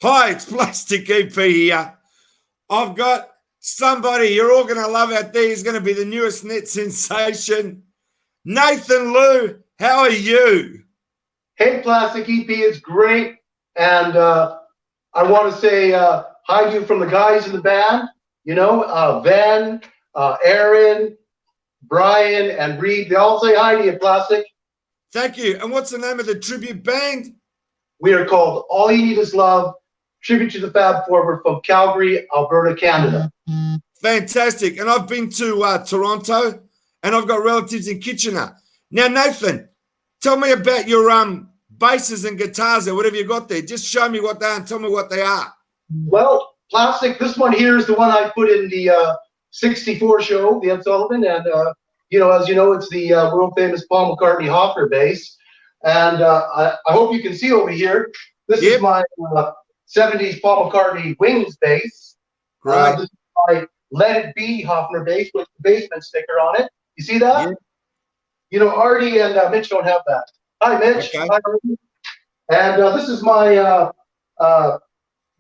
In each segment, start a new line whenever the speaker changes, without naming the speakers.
Hi, it's Plastic EP here. I've got somebody you're all going to love out there. He's going to be the newest net sensation. Nathan Lou, how are you?
Hey, Plastic EP, it's great. And I want to say hi to you from the guys in the band. You know, Van, Aaron, Brian, and Reed. They all say hi to you, Plastic.
Thank you. And what's the name of the tribute band?
We are called All You Need Is Love, tribute to the Fab Four. We're from Calgary, Alberta, Canada.
Fantastic. And I've been to Toronto, and I've got relatives in Kitchener. Now, Nathan, tell me about your basses and guitars or whatever you got there. Just show me what they are and tell me what they are.
Well, Plastic, this one here is the one I put in the 64 show, the Ed Sullivan. And, you know, as you know, it's the world famous Paul McCartney Hofner bass. And I hope you can see over here. This is my 70s Paul McCartney Wings bass.
Right.
This is my Let It Be Hofner bass with the basement sticker on it. You see that?
Yeah.
You know, Artie and Mitch don't have that. Hi, Mitch.
Okay.
Hi, Artie. And this is my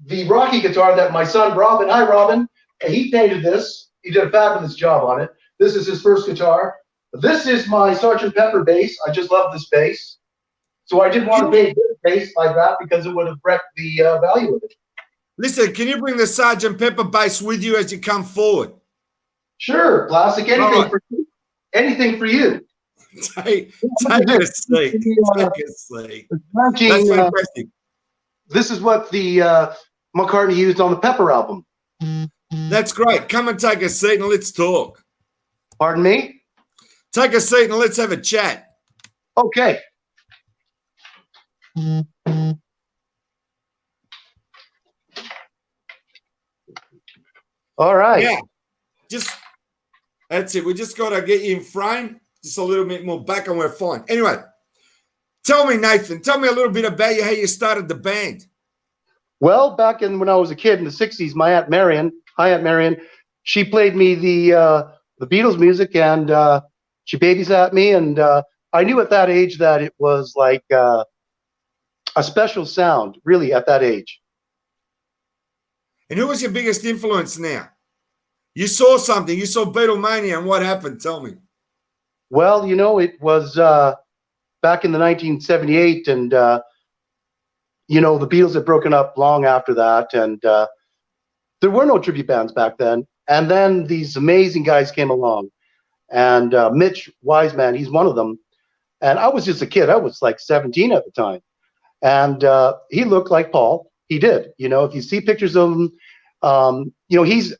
the Rocky guitar that my son Robin. Hi, Robin. He painted this. He did a fabulous job on it. This is his first guitar. This is my Sgt. Pepper bass. I just love this bass. So I didn't want to paint this bass like that because it would have wrecked the value of it.
Listen, can you bring the Sgt. Pepper bass with you as you come forward?
Sure, Plastic. Anything for you. Anything for you.
Take a seat. Take a seat. That's fantastic.
This is what the McCartney used on the Pepper album.
That's great. Come and take a seat and let's talk.
Pardon me?
Take a seat and let's have a chat.
Okay. All right.
Yeah. That's it. We just got to get you in frame. Just a little bit more back and we're fine. Anyway, tell me, Nathan, tell me a little bit about you, how you started the band.
Well, back when I was a kid in the 60s, my Aunt Marion, hi Aunt Marion, she played me the Beatles music and she babysat me. And I knew at that age that it was like a special sound, really, at that age.
And who was your biggest influence now? You saw something. You saw Beatlemania, and what happened? Tell me.
Well, you know, it was back in the 1978, and you know, the Beatles had broken up long after that, and there were no tribute bands back then. And then these amazing guys came along, and Mitch Wiseman, he's one of them. And I was just a kid. I was like 17 at the time, and he looked like Paul. He did. You know, if you see pictures of him, you know, he's.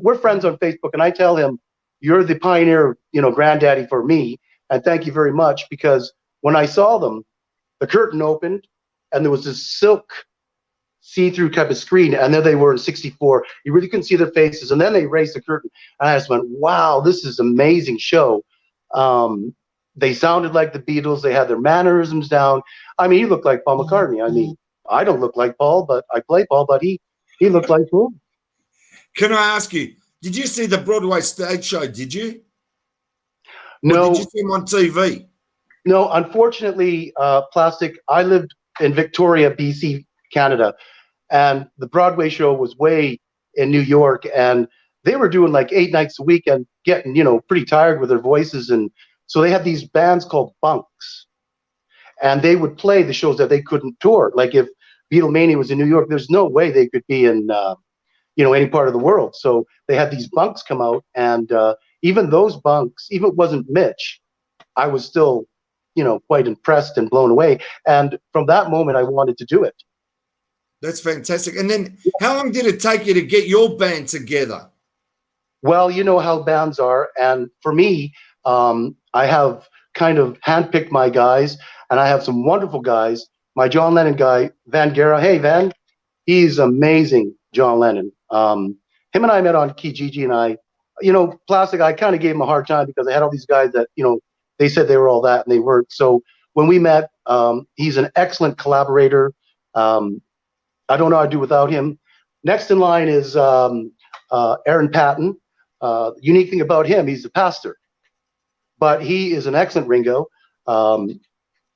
We're friends on Facebook, and I tell him, "You're the pioneer, you know, granddaddy for me, and thank you very much." Because when I saw them, the curtain opened, and there was this silk see-through type of screen, and there they were in '64. You really couldn't see their faces, and then they raised the curtain, and I just went, "Wow, this is an amazing show." They sounded like the Beatles. They had their mannerisms down. I mean, he looked like Paul McCartney. I mean, I don't look like Paul, but I play Paul, but he looked like him.
Can I ask you, did you see the Broadway stage show, did you?
No.
Or did you see him on TV?
No, unfortunately, Plastic, I lived in Victoria, BC, Canada, and the Broadway show was way in New York, and they were doing like 8 nights a week and getting, you know, pretty tired with their voices. And so they had these bands called bunks, and they would play the shows that they couldn't tour. Like if Beatlemania was in New York, there's no way they could be in, you know, any part of the world. So they had these bunks come out, and even those bunks, even if it wasn't Mitch, I was still, you know, quite impressed and blown away. And from that moment, I wanted to do it.
That's fantastic. And then how long did it take you to get your band together?
Well, you know how bands are. And for me, I have kind of handpicked my guys, and I have some wonderful guys. My John Lennon guy, Van Guerra. Hey, Van, he's amazing, John Lennon. Him and I met on Kijiji, and I, you know, Plastic, I kind of gave him a hard time because I had all these guys that, you know, they said they were all that and they weren't. So when we met, he's an excellent collaborator. I don't know how to do without him. Next in line is Aaron Patton. Unique thing about him, he's a pastor, but he is an excellent Ringo.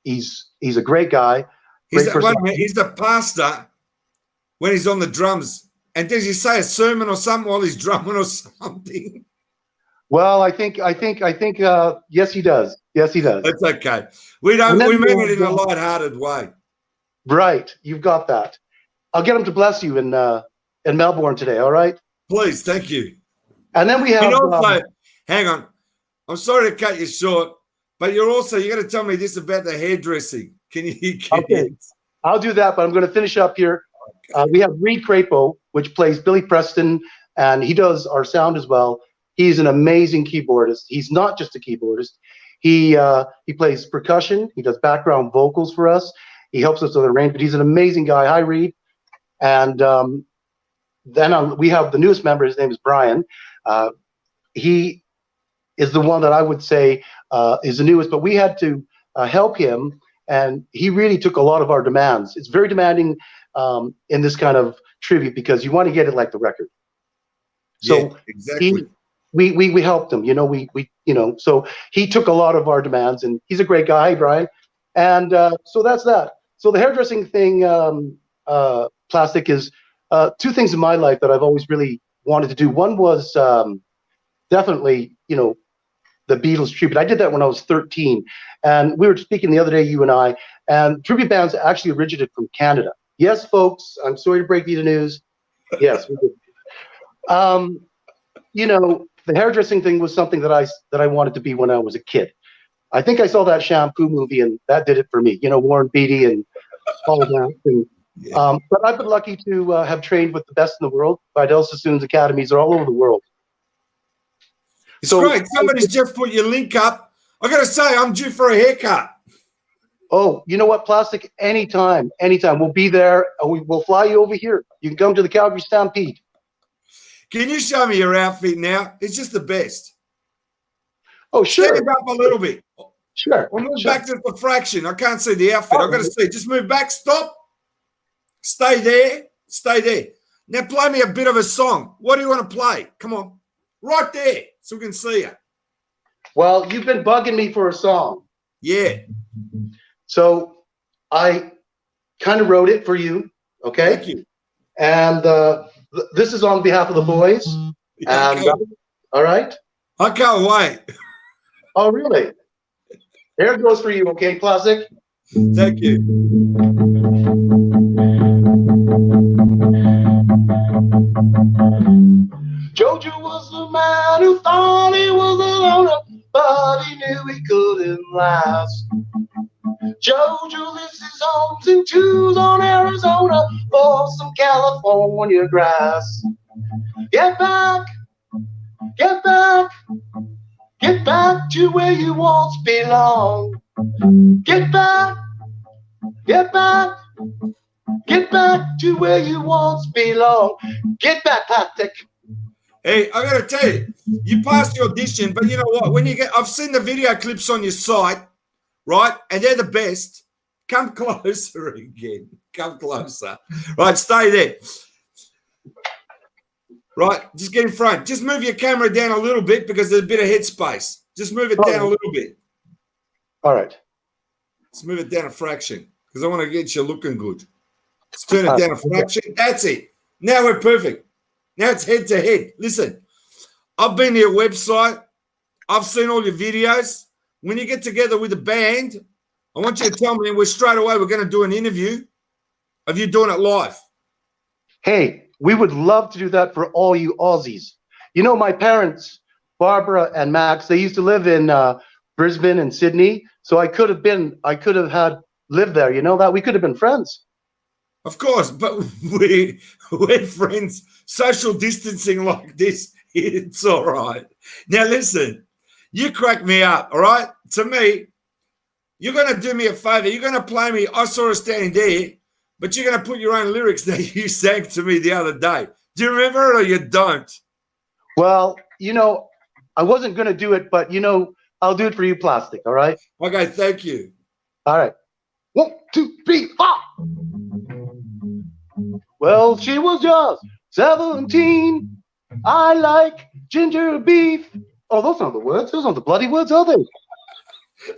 He's a great guy.
He's the pastor. when he's on the drums. And does he say a sermon or something while he's drumming or something?
Well, I think, yes, he does. Yes, he does.
It's okay. We mean it in a light-hearted way.
Right. You've got that. I'll get him to bless you in Melbourne today. All right.
Please, thank you.
And then we have.
And also, hang on. I'm sorry to cut you short, but you got to tell me this about the hairdressing. Can you?
Okay. I'll do that, but I'm going to finish up here. We have Reed Crapo, which plays Billy Preston, and he does our sound as well. He's an amazing keyboardist. He's not just a keyboardist. He plays percussion. He does background vocals for us. He helps us with arrangement. He's an amazing guy. Hi, Reed. And then we have the newest member. His name is Brian. He is the one that I would say is the newest, but we had to help him, and he really took a lot of our demands. It's very demanding in this kind of tribute because you want to get it like the record. So
yeah, exactly.
We helped him, so he took a lot of our demands, and he's a great guy, Brian. And so that's that. So the hairdressing thing, Plastic, is two things in my life that I've always really wanted to do. One was definitely, the Beatles tribute. I did that when I was 13, and we were speaking the other day, you and I, and tribute bands actually originated from Canada. Yes, folks, I'm sorry to break you the news. Yes, we did. The hairdressing thing was something that I wanted to be when I was a kid. I think I saw that Shampoo movie, and that did it for me. Warren Beatty and all of that. And, but I've been lucky to have trained with the best in the world. Vidal Sassoon's academies are all over the world.
It's great. Somebody's just put your link up. I got to say, I'm due for a haircut.
Oh, you know what, Plastic? Anytime. We'll be there. We'll fly you over here. You can come to the Calgary Stampede.
Can you show me your outfit now? It's just the best.
Oh, sure.
Stand up a little bit.
Sure.
We'll move back just a fraction. I can't see the outfit. I've got to see. Just move back. Stop. Stay there. Stay there. Now play me a bit of a song. What do you want to play? Come on. Right there so we can see you.
Well, you've been bugging me for a song.
Yeah.
So I kind of wrote it for you. Okay.
Thank you.
And this is on behalf of the boys.
Yeah,
and all right.
I can't wait.
Oh, really? There it goes for you, okay, Plastic?
Thank you.
Jojo was the man who thought he was a loner, but he knew he couldn't last. Jojo lifts his homes and chews on Arizona for some California grass. Get back, get back, get back to where you once belong. Get back, get back, get back to where you once belong. Get back, Plastic.
Hey, I got to tell you, you passed the audition, but you know what? I've seen the video clips on your site, right? And they're the best. Come closer again. Come closer. Right, stay there. Right, just get in front. Just move your camera down a little bit because there's a bit of headspace. Just move it down a little bit.
All right.
Let's move it down a fraction because I want to get you looking good. Let's turn it down a fraction. That's it. Now we're perfect. Now it's head to head. Listen, I've been to your website. I've seen all your videos. When you get together with a band, I want you to tell me, and we're going to do an interview of you doing it live.
Hey, we would love to do that for all you Aussies. My parents, Barbara and Max, they used to live in Brisbane and Sydney. So I could have lived there. You know that? We could have been friends.
Of course, but we're friends. Social distancing like this, it's all right. Now, listen, you crack me up, all right? To me, you're going to do me a favor. You're going to play me I Saw Her Standing There, but you're going to put your own lyrics that you sang to me the other day. Do you remember it or you don't?
Well, I wasn't going to do it, but, I'll do it for you, Plastic, all right?
Okay, thank you.
All right. 1, 2, 3, 4. Well, she was just 17. I like ginger beef. Oh, those aren't the words. Those aren't the bloody words, are they?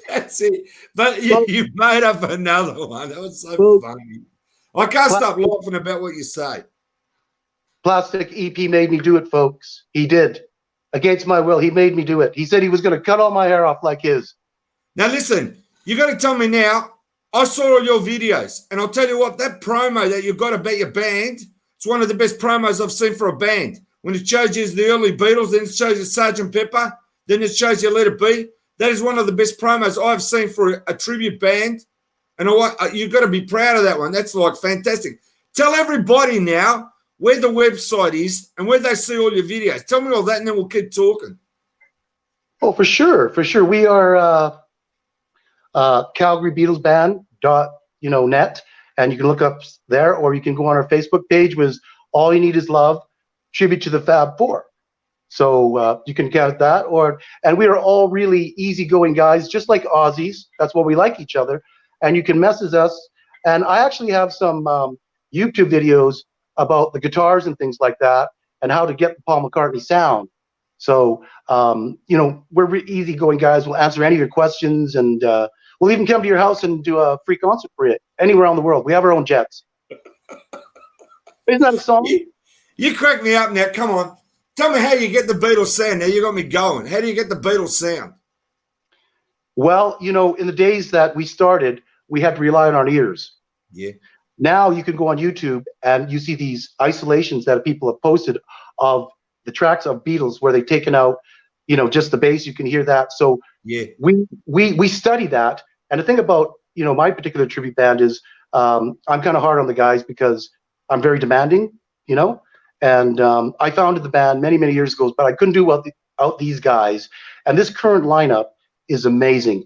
That's it. But you made up another one. That was so funny. I can't stop laughing about what you say.
Plastic EP made me do it, folks. He did. Against my will, he made me do it. He said he was going to cut all my hair off like his.
Now, listen, you got to tell me now. I saw all your videos, and I'll tell you what, that promo that you've got about your band, it's one of the best promos I've seen for a band. When it shows you the early Beatles, then it shows you Sgt. Pepper, then it shows you Let It Be. That is one of the best promos I've seen for a tribute band. And you've got to be proud of that one. That's like fantastic. Tell everybody now where the website is and where they see all your videos. Tell me all that, and then we'll keep talking.
Oh, for sure. For sure. We are Calgary Beatles Band.net, and you can look up there, or you can go on our Facebook page, which is All You Need Is Love, tribute to the Fab Four. So you can count that. And we are all really easygoing guys, just like Aussies. That's why we like each other. And you can message us. And I actually have some YouTube videos about the guitars and things like that, and how to get the Paul McCartney sound. So, we're easygoing guys. We'll answer any of your questions, and we'll even come to your house and do a free concert for you anywhere around the world. We have our own jets. Isn't that a song?
You crack me up now. Come on. Tell me how you get the Beatles sound. Now you got me going. How do you get the Beatles sound?
Well, in the days that we started, we had to rely on our ears.
Yeah.
Now you can go on YouTube and you see these isolations that people have posted of the tracks of Beatles where they've taken out, just the bass. You can hear that. So
yeah,
we study that. And the thing about, my particular tribute band is I'm kind of hard on the guys because I'm very demanding, and I founded the band many, many years ago, but I couldn't do without these guys. And this current lineup is amazing.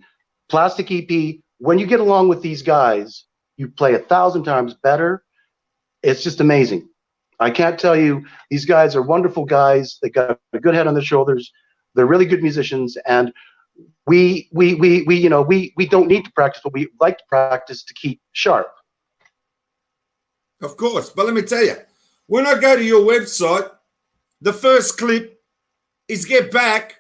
Plastic EP, when you get along with these guys, you play 1,000 times better. It's just amazing. I can't tell you, these guys are wonderful guys. They got a good head on their shoulders. They're really good musicians, and we don't need to practice, but we like to practice to keep sharp.
Of course, but let me tell you, when I go to your website, the first clip is Get Back,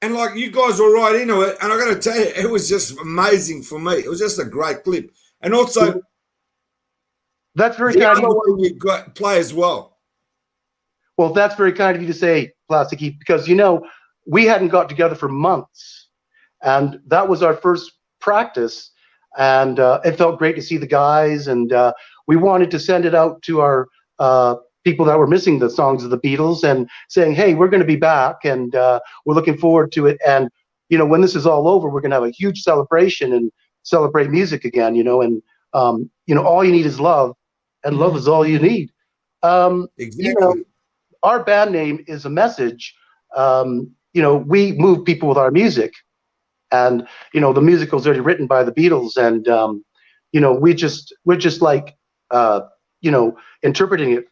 and like you guys were right into it, and I got to tell you, it was just amazing for me. It was just a great clip, and also
that's very
the
kind
other
of
one you got play as well.
Well, that's very kind of you to say, Plastic Heap, because we hadn't got together for months, and that was our first practice, and it felt great to see the guys, and we wanted to send it out to our people that were missing the songs of the Beatles and saying, hey, we're going to be back, and we're looking forward to it. And when this is all over, we're going to have a huge celebration and celebrate music again. And all you need is love, and love is all you need.
Exactly.
Our band name is a message. We move people with our music, and the music was already written by the Beatles, and we're just like interpreting it,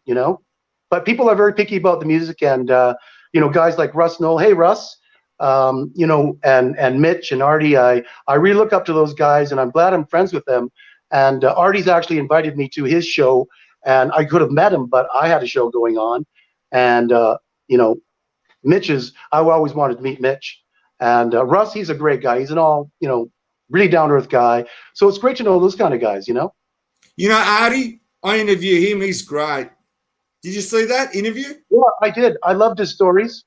but people are very picky about the music, and guys like Russ Knoll, hey Russ, and Mitch and Artie, I really look up to those guys, and I'm glad I'm friends with them. And Artie's actually invited me to his show, and I could have met him, but I had a show going on. And Mitch I always wanted to meet Mitch, and Russ, he's a great guy. He's an all really down to earth guy. So it's great to know those kind of guys.
Artie, I interview him. He's great. Did you see that interview?
Yeah, I did. I loved his stories,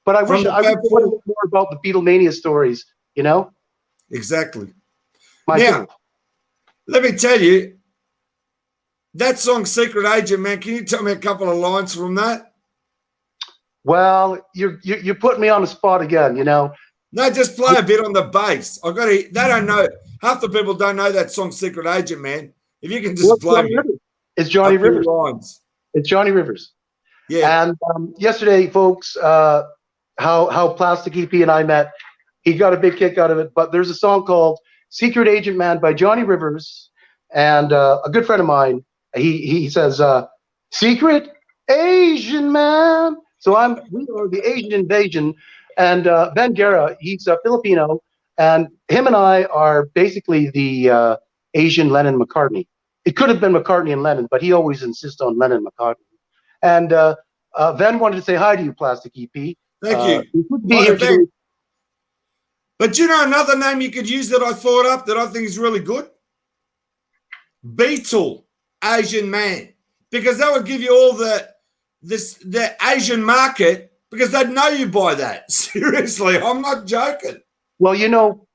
but I wish I would know more about the Beatlemania stories.
Exactly.
Now,
let me tell you, that song "Secret Agent," man. Can you tell me a couple of lines from that?
Well, you're putting me on the spot again.
No, just play a bit on the bass. They don't know. Half the people don't know that song "Secret Agent," man. If you can just play it.
It's Johnny Rivers.
Lines.
It's Johnny Rivers.
Yeah.
And yesterday, folks, how Plastic EP and I met, he got a big kick out of it. But there's a song called "Secret Agent Man" by Johnny Rivers, and a good friend of mine, he says, "Secret Asian Man." So we are the Asian invasion, and Ben Guerra, he's a Filipino, and him and I are basically the Asian Lennon McCartney. It could have been McCartney and Lennon, but he always insists on Lennon McCartney. And Ben wanted to say hi to you, Plastic EP.
Thank you.
Be here today.
But another name you could use that I thought up that I think is really good? Beatle Asian man, because that would give you all the Asian market, because they'd know you by that. Seriously, I'm not joking.
Well,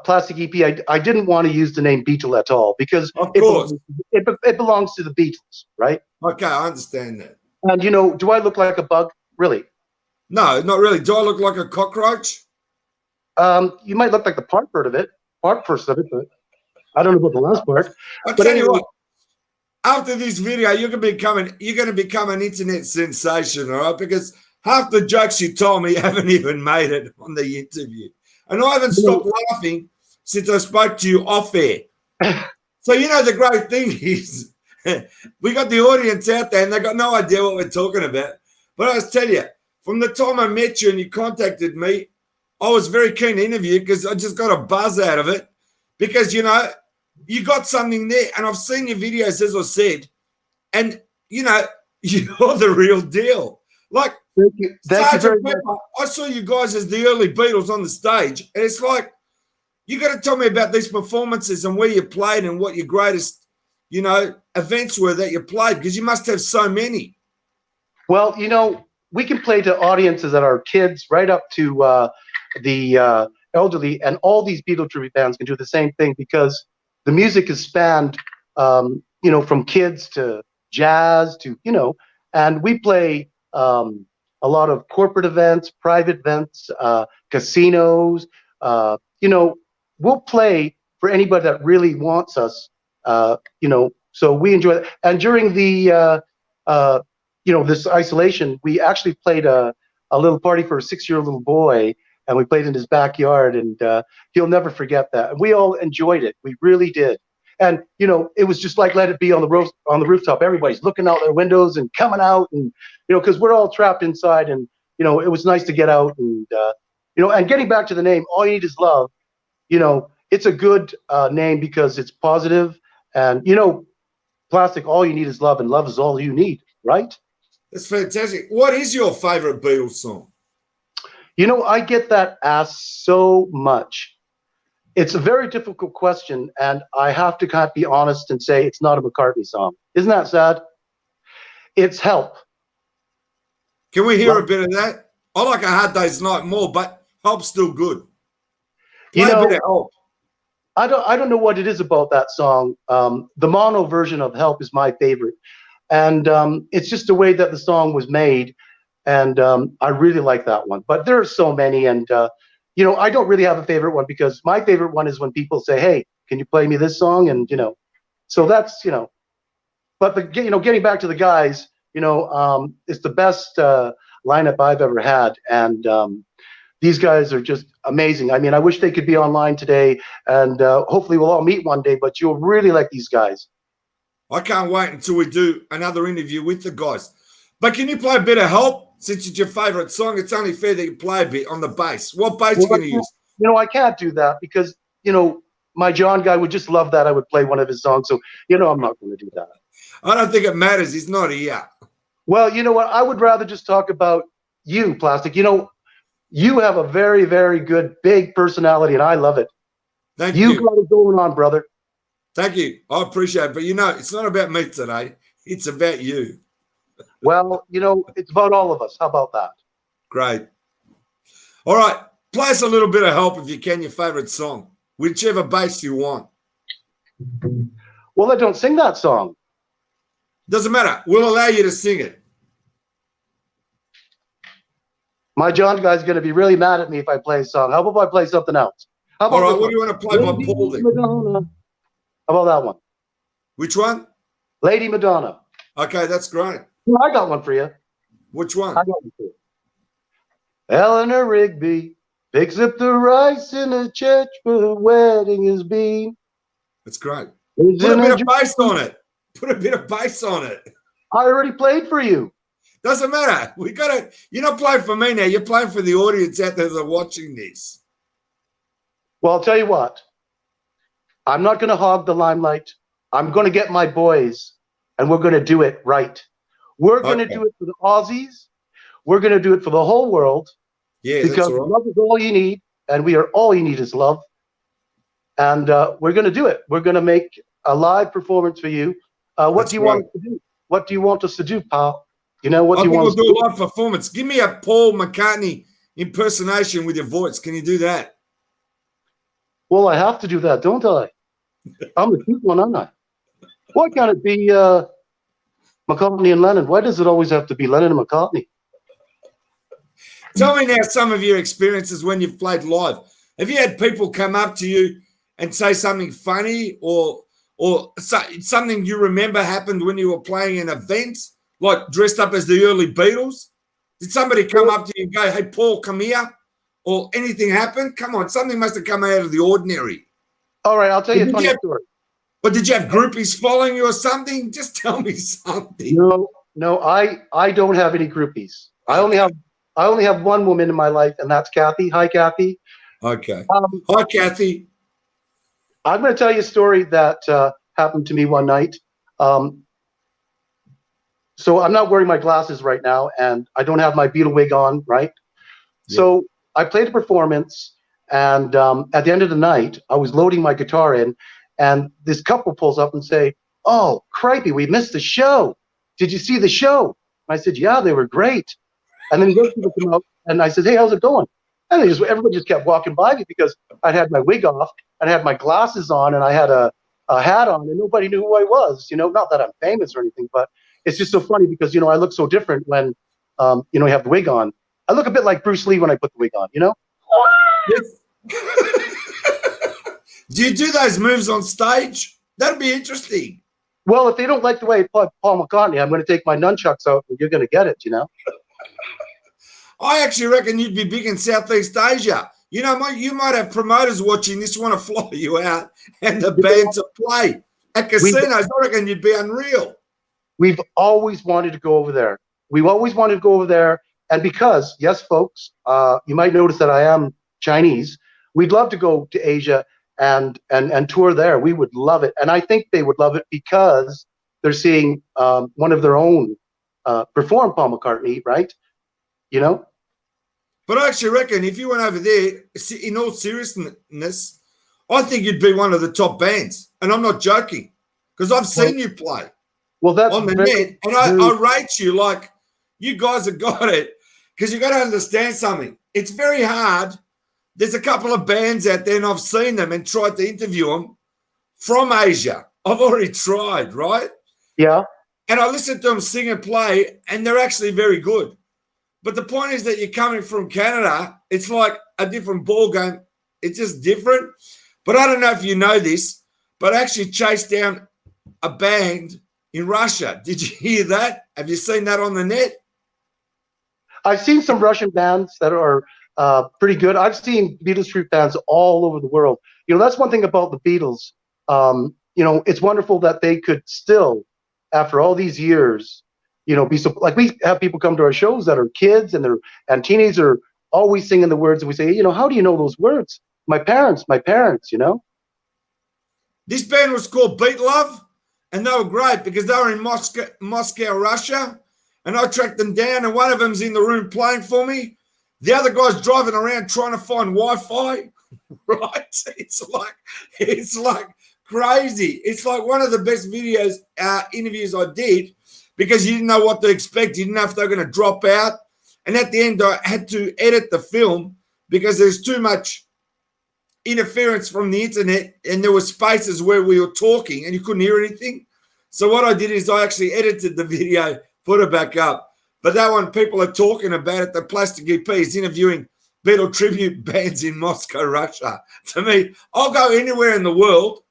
Plastic EP, I didn't want to use the name Beatle at all because
Of course.
it belongs to the Beatles, right?
Okay, I understand that.
And do I look like a bug? Really?
No, not really. Do I look like a cockroach?
You might look like the part of it, but I don't know about the last part.
I'll
But
tell you
anyway,
what. After this video, you're going to become an internet sensation, all right? Because half the jokes you told me haven't even made it on the interview. And I haven't stopped laughing since I spoke to you off air. So, the great thing is we got the audience out there and they got no idea what we're talking about. But I was telling you, from the time I met you and you contacted me, I was very keen to interview you because I just got a buzz out of it. Because, you got something there. And I've seen your videos, as I said. And, you're the real deal. Like,
thank you very much.
I saw you guys as the early Beatles on the stage, and it's like you got to tell me about these performances and where you played and what your greatest, events were that you played, because you must have so many.
Well, we can play to audiences that are kids right up to the elderly, and all these Beatle tribute bands can do the same thing because the music is spanned, from kids to jazz to, and we play a lot of corporate events, private events, casinos. We'll play for anybody that really wants us. So we enjoy it. And during the this isolation, we actually played a little party for a 6-year-old little boy, and we played in his backyard, and he'll never forget that. And we all enjoyed it. We really did. And it was just like Let It Be on the rooftop. Everybody's looking out their windows and coming out, and because we're all trapped inside, and it was nice to get out, and and getting back to the name, All You Need Is Love. It's a good name because it's positive, and Plastic. All you need is love, and love is all you need, right?
That's fantastic. What is your favorite Beatles song?
I get that asked so much. It's a very difficult question, and I have to be honest and say it's not a McCartney song. Isn't that sad? It's Help.
Can we hear a bit of that? I like A Hard Day's Night more, but Help's still good. Play a bit of Help.
I don't know what it is about that song. The mono version of Help is my favorite, and it's just the way that the song was made, and I really like that one. But there are so many, and I don't really have a favorite one because my favorite one is when people say, "Hey, can you play me this song?" And so that's But getting back to the guys, it's the best lineup I've ever had, and these guys are just amazing. I mean, I wish they could be online today, and hopefully we'll all meet one day, but you'll really like these guys.
I can't wait until we do another interview with the guys. But can you play a bit of Help? Since it's your favorite song, it's only fair that you play a bit on the bass. What bass are you going to use?
I can't do that because, my John guy would just love that I would play one of his songs. So, I'm not going to do that.
I don't think it matters. He's not here.
Well, you know what? I would rather just talk about you, Plastic. You have a very, very good, big personality, and I love it.
Thank you.
You got it going on, brother.
Thank you. I appreciate it. But, it's not about me today. It's about you.
Well, it's about all of us. How about that?
Great. All right. Play us a little bit of Help if you can, your favorite song. Whichever bass you want.
Well, I don't sing that song.
Doesn't matter. We'll allow you to sing it.
My John guy's going to be really mad at me if I play a song. How about if I play something else? How about
all right, what do you want to play by Paul then?
Madonna. How about that one?
Which one?
Lady Madonna.
Okay, that's great.
Well, I got one for you.
Which one?
I got one for you. Eleanor Rigby picks up the rice in a church where her wedding has been.
That's great. Put a bit of bass on it. Put a bit of bass on it.
I already played for you.
Doesn't matter. We got to. You're not playing for me now. You're playing for the audience out there that are watching this.
Well, I'll tell you what. I'm not going to hog the limelight. I'm going to get my boys, and we're going to do it right. We're going to do it for the Aussies. We're going to do it for the whole world.
Yeah,
because love is all you need, and we are all you need is love. And we're going to do it. We're going to make a live performance for you What
That's
do you
right.
want us to do? What do you want us to do, pal? You know, what
I
do you
think
want
we'll
us to
do
do?
a live performance. Give me a Paul McCartney impersonation with your voice. Can you do that?
Well, I have to do that, don't I? I'm the cute one, aren't I? Why can't it be McCartney and Lennon? Why does it always have to be Lennon and McCartney?
Tell me now some of your experiences when you've played live. Have you had people come up to you and say something funny or something you remember happened when you were playing an event, like dressed up as the early Beatles? Did somebody come up to you and go, "Hey, Paul, come here," or anything happen? Come on, something must have come out of the ordinary.
All right, I'll tell you a
Did
funny
you have,
story.
but did you have groupies following you or something? Just tell me something.
No, I don't have any groupies. I only have one woman in my life, and that's Kathy. Hi, Kathy.
Okay.
Um,
Hi, Kathy.
I'm going to tell you a story that happened to me one night. So I'm not wearing my glasses right now, and I don't have my Beatle wig on, right?
Yep.
So I played a performance, and at the end of the night, I was loading my guitar in, and this couple pulls up and say, "Oh, cripey, we missed the show. Did you see the show?" And I said, "Yeah, they were great." And then those people come out, and I said, "Hey, how's it going?" And everybody just kept walking by me because I had my wig off, and I had my glasses on, and I had a hat on, and nobody knew who I was. You know, not that I'm famous or anything, but it's just so funny because I look so different when you have the wig on. I look a bit like Bruce Lee when I put the wig on. You know.
Do you do those moves on stage? That'd be interesting.
Well, if they don't like the way I play Paul McCartney, I'm going to take my nunchucks out, and you're going to get it. You know.
I actually reckon you'd be big in Southeast Asia. You might have promoters watching this want to fly you out and the band to play at casinos. I reckon you'd be unreal.
We've always wanted to go over there. We've always wanted to go over there. And because, yes, folks, you might notice that I am Chinese. We'd love to go to Asia and tour there. We would love it. And I think they would love it because they're seeing one of their own perform Paul McCartney, right? You know?
But I actually reckon if you went over there, in all seriousness, I think you'd be one of the top bands. And I'm not joking because I've seen you play.
Well, that's
on the net, and I rate you like you guys have got it because you got to understand something. It's very hard. There's a couple of bands out there, and I've seen them and tried to interview them from Asia. I've already tried, right?
Yeah.
And I listen to them sing and play, and they're actually very good. But the point is that you're coming from Canada. It's like a different ball game. It's just different. But I don't know if you know this, but I actually chased down a band in Russia. Did you hear that? Have you seen that on the net?
I've seen some Russian bands that are pretty good. I've seen Beatles tribute bands all over the world. That's one thing about the Beatles. It's wonderful that they could still, after all these years, be so, like, we have people come to our shows that are kids and teenagers are always singing the words, and we say, how do you know those words? My parents.
This band was called Beat Love, and they were great because they were in Moscow, Russia, and I tracked them down, and one of them's in the room playing for me. The other guy's driving around trying to find Wi-Fi, right? It's like crazy. It's like one of the best interviews I did because you didn't know what to expect. You didn't know if they were going to drop out. And at the end, I had to edit the film because there's too much interference from the internet, and there were spaces where we were talking and you couldn't hear anything. So what I did is I actually edited the video, put it back up. But that one, people are talking about it. The Plastic EP is interviewing Beatle tribute bands in Moscow, Russia. To me, I'll go anywhere in the world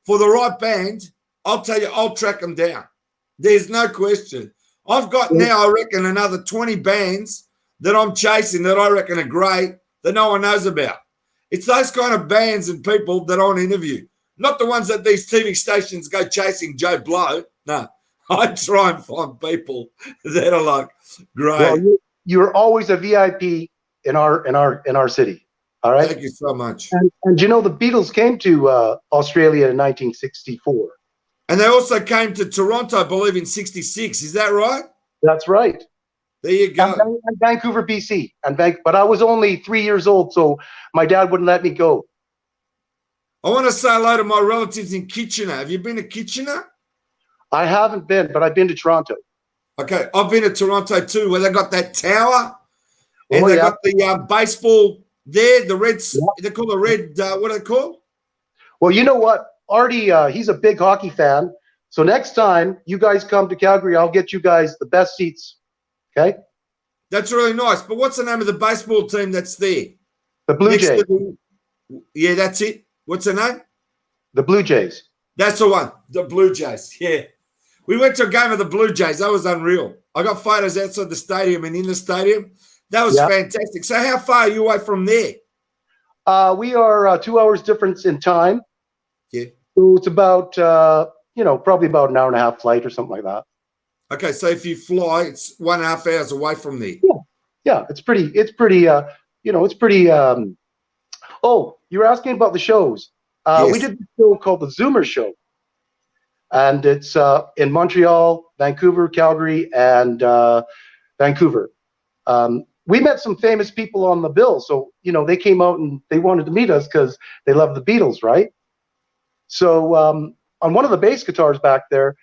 for the right band. I'll tell you, I'll track them down. There's no question. I've got now, I reckon, another 20 bands that I'm chasing that I reckon are great that no one knows about. It's those kind of bands and people that I want to interview, not the ones that these TV stations go chasing Joe Blow. No, I try and find people that are like great.
Well, you're always a VIP in our city. All right.
Thank you so much.
And the Beatles came to Australia in 1964.
And they also came to Toronto, I believe, in '66. Is that right?
That's right.
There you go.
And Vancouver, BC. But I was only 3 years old, so my dad wouldn't let me go.
I want to say hello to my relatives in Kitchener. Have you been to Kitchener?
I haven't been, but I've been to Toronto.
Okay, I've been to Toronto too, where they got that tower, and
Oh,
they
yeah.
got the baseball there. The Reds,
Yeah.
they call the red. What are they called?
Well, you know what? Artie, he's a big hockey fan. So next time you guys come to Calgary, I'll get you guys the best seats. Okay?
That's really nice. But what's the name of the baseball team that's there?
The Blue
Next
Jays.
to yeah, that's it. What's the name?
The Blue Jays.
That's the one. The Blue Jays. Yeah. We went to a game of the Blue Jays. That was unreal. I got photos outside the stadium and in the stadium. That was fantastic. So how far are you away from there?
We are 2 hours difference in time.
Yeah.
So it's about, probably about an hour and a half flight or something like that.
Okay, so if you fly, it's 1.5 hours away from there.
Yeah, it's pretty, it's pretty. Oh, you were asking about the shows.
Yes.
We did a show called the Zoomer Show. And it's in Montreal, Vancouver, Calgary, and Vancouver. We met some famous people on the bill. So, they came out and they wanted to meet us because they love the Beatles, right? So on one of the bass guitars back there,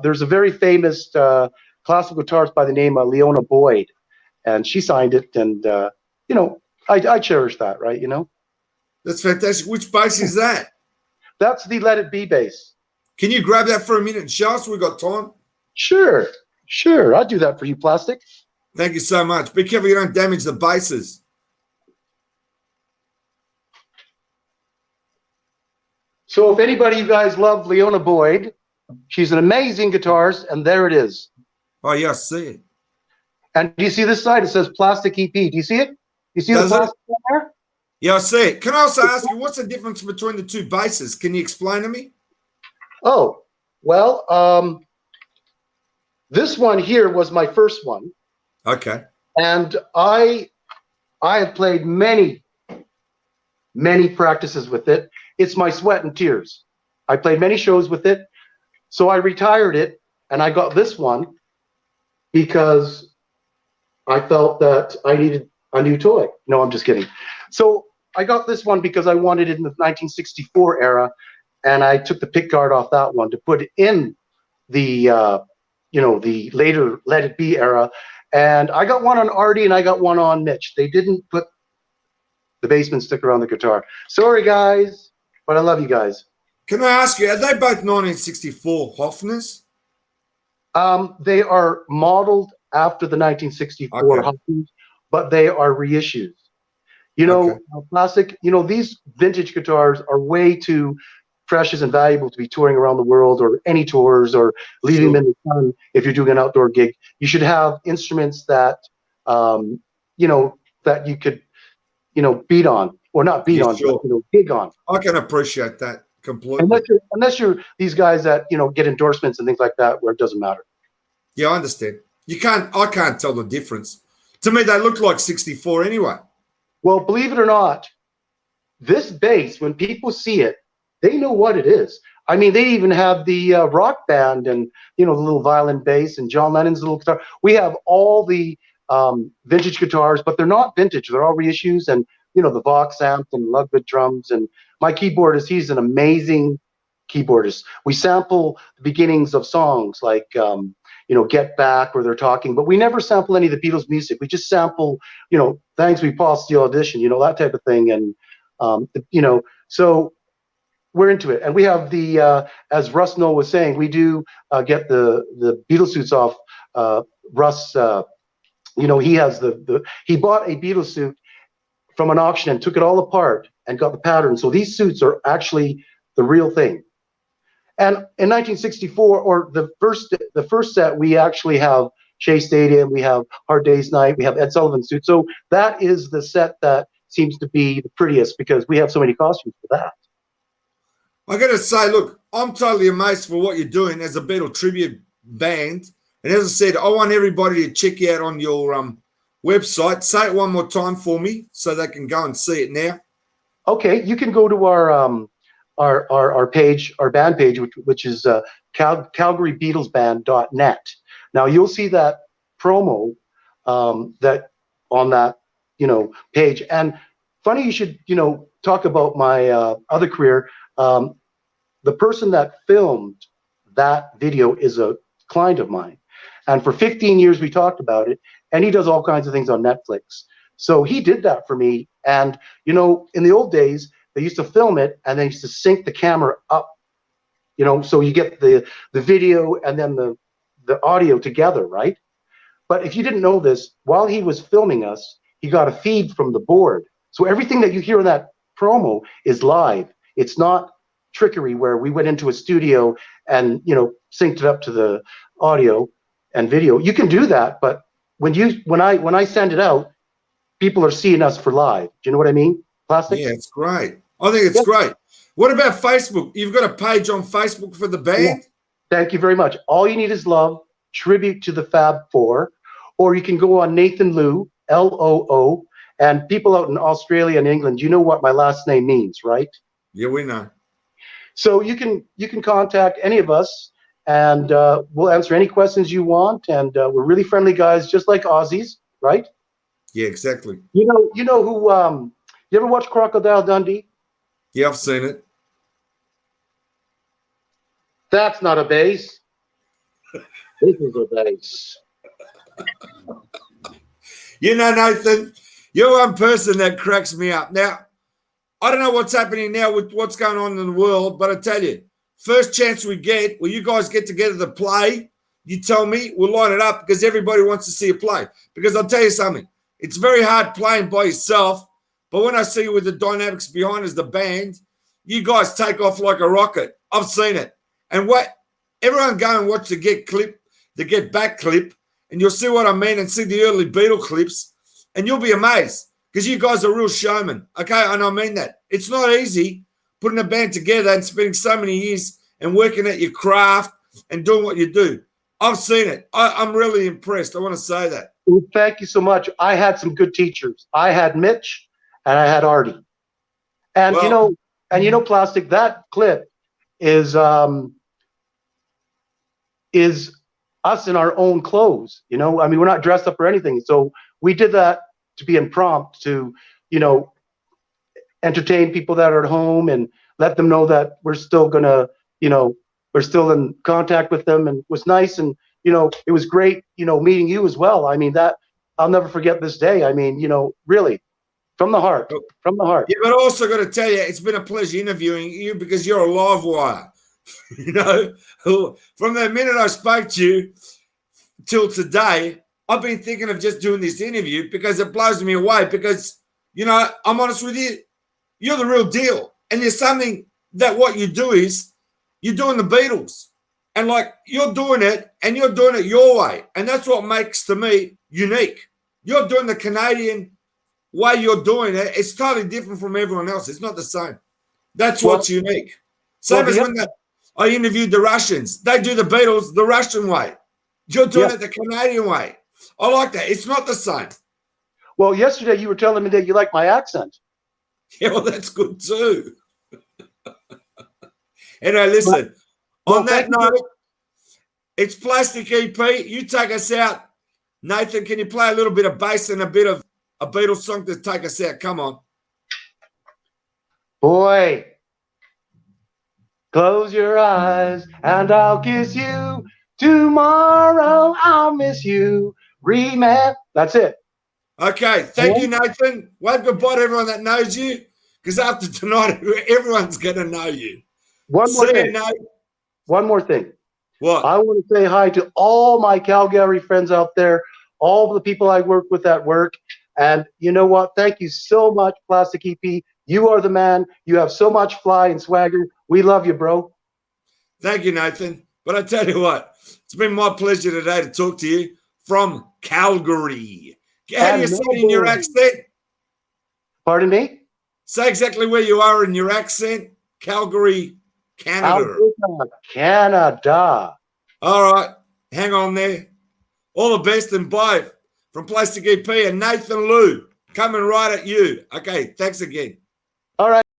there's a very famous classical guitarist by the name of Leona Boyd. And she signed it. And, I cherish that, right?
That's fantastic. Which bass is that?
That's the Let It Be bass.
Can you grab that for a minute and show us? We've got time.
Sure. I'll do that for you, Plastic.
Thank you so much. Be careful you don't damage the bases.
So if anybody you guys love Leona Boyd, she's an amazing guitarist, and there it is.
Oh, yeah, I see it.
And do you see this side? It says Plastic EP. Do you see it? You see
Does
the
it?
plastic there?
Yeah, I see it. Can I also ask you, what's the difference between the two bases? Can you explain to me?
Oh, well, this one here was my first one.
Okay.
And I have played many practices with it. It's my sweat and tears. I played many shows with it. So I retired it, and I got this one because I felt that I needed a new toy. No, I'm just kidding. So I got this one because I wanted it in the 1964 era, and I took the pick guard off that one to put it in the the later Let It Be era. And I got one on Artie and I got one on Mitch. They didn't put the basement sticker on the guitar. Sorry, guys, but I love you guys.
Can I ask you, are they both 1964 Hofners?
They are modeled after the 1964
Okay.
Hofners, but they are reissues. Plastic, these vintage guitars are way too precious and valuable to be touring around the world or any tours or leaving them in the sun if you're doing an outdoor gig. You should have instruments that, that you could, beat on, or not beat on,
Sure.
but, gig on.
I can appreciate that completely.
Unless you're these guys that, get endorsements and things like that where it doesn't matter.
Yeah, I understand. I can't tell the difference. To me, they look like 64 anyway.
Well, believe it or not, this bass, when people see it, they know what it is. I mean, they even have the rock band and, the little violin bass and John Lennon's little guitar. We have all the vintage guitars, but they're not vintage. They're all reissues and, the Vox amp and Ludwig drums. And my keyboardist, he's an amazing keyboardist. We sample the beginnings of songs like, Get Back, where they're talking, but we never sample any of the Beatles music. We just sample, Thanks We Passed the Audition, that type of thing. And, so we're into it. And we have the, as Russ Noel was saying, we do get the Beatles suits off. Russ, he has he bought a Beatles suit from an auction and took it all apart and got the pattern. So these suits are actually the real thing. And in 1964, or the first set, we actually have Shea Stadium, we have Hard Day's Night, we have Ed Sullivan suit. So that is the set that seems to be the prettiest because we have so many costumes for that.
I got to say, look, I'm totally amazed for what you're doing as a Beatle tribute band. And as I said, I want everybody to check you out on your website. Say it one more time for me so they can go and see it now.
Okay, you can go to our page, our band page, which is CalgaryBeatlesBand.net. Now you'll see that promo that on that page. And funny you should talk about my other career. The person that filmed that video is a client of mine. And for 15 years, we talked about it. And he does all kinds of things on Netflix. So he did that for me. And, you know, in the old days, they used to film it and they used to sync the camera up, you know, so you get the video and then the audio together, right? But if you didn't know this, while he was filming us, he got a feed from the board. So everything that you hear in that promo is live. It's not trickery where we went into a studio and, you know, synced it up to the audio and video. You can do that, but when I send it out, people are seeing us for live. Do you know what I mean? Plastic?
Yeah, it's great. I think it's great. What about Facebook? You've got a page on Facebook for the band?
Yeah. Thank you very much. All you need is love, tribute to the Fab Four, or you can go on Nathan Loo, Loo, and people out in Australia and England, you know what my last name means, right?
Yeah, we know.
So you can contact any of us, and we'll answer any questions you want. And we're really friendly guys, just like Aussies, right?
Yeah, exactly.
You know who? You ever watch Crocodile Dundee?
Yeah, I've seen it.
That's not a bass. This is a bass.
You know, Nathan, you're one person that cracks me up. Now, I don't know what's happening now with what's going on in the world, but I tell you, first chance we get, where you guys get together to play, you tell me, we'll line it up because everybody wants to see you play. Because I'll tell you something, it's very hard playing by yourself, but when I see you with the dynamics behind as the band, you guys take off like a rocket. I've seen it. And everyone go and watch the Get Back clip, and you'll see what I mean and see the early Beatle clips, and you'll be amazed because you guys are real showmen. Okay, and I mean that. It's not easy putting a band together and spending so many years and working at your craft and doing what you do. I've seen it. I'm really impressed. I want to say that.
Well, thank you so much. I had some good teachers. I had Mitch and I had Artie. And you know, Plastic, that clip is us in our own clothes. You know, I mean, we're not dressed up or anything. So we did that to be impromptu to, you know, entertain people that are at home and let them know that we're still gonna, you know, we're still in contact with them. And it was nice. And, you know, it was great, you know, meeting you as well. I mean, that I'll never forget this day. I mean, you know, really from the heart, from the heart.
Yeah, but I also got to tell you, it's been a pleasure interviewing you because you're a live wire. You know, from the minute I spoke to you till today, I've been thinking of just doing this interview because it blows me away because, you know, I'm honest with you, you're the real deal. And there's something that what you do is you're doing the Beatles. And like you're doing it and you're doing it your way. And that's what makes to me unique. You're doing the Canadian way you're doing it. It's totally different from everyone else. It's not the same. That's what's unique. Same as when I interviewed the Russians. They do the Beatles the Russian way. You're doing it the Canadian way. I like that. It's not the same.
Well, yesterday you were telling me that you like my accent.
Yeah, well, that's good too. Anyway, listen. On that note, it's Plastic EP. You take us out. Nathan, can you play a little bit of bass and a bit of a Beatles song to take us out? Come on.
Boy, close your eyes and I'll kiss you. Tomorrow I'll miss you. Remember. That's it.
Okay. Thank you, Nathan. Wave goodbye to everyone that knows you because after tonight, everyone's going to know you.
One more thing.
You, Nate.
One more thing.
What?
I want to say hi to all my Calgary friends out there, all the people I work with at work. And you know what? Thank you so much, Plastic EP. You are the man. You have so much fly and swagger. We love you, bro.
Thank you, Nathan. But I tell you what, it's been my pleasure today to talk to you from Calgary. How do you say it in your accent?
Pardon me?
Say exactly where you are in your accent. Calgary, Canada.
Canada.
All right. Hang on there. All the best and bye from Plastic EP and Nathan Loo coming right at you. Okay. Thanks again.
All right.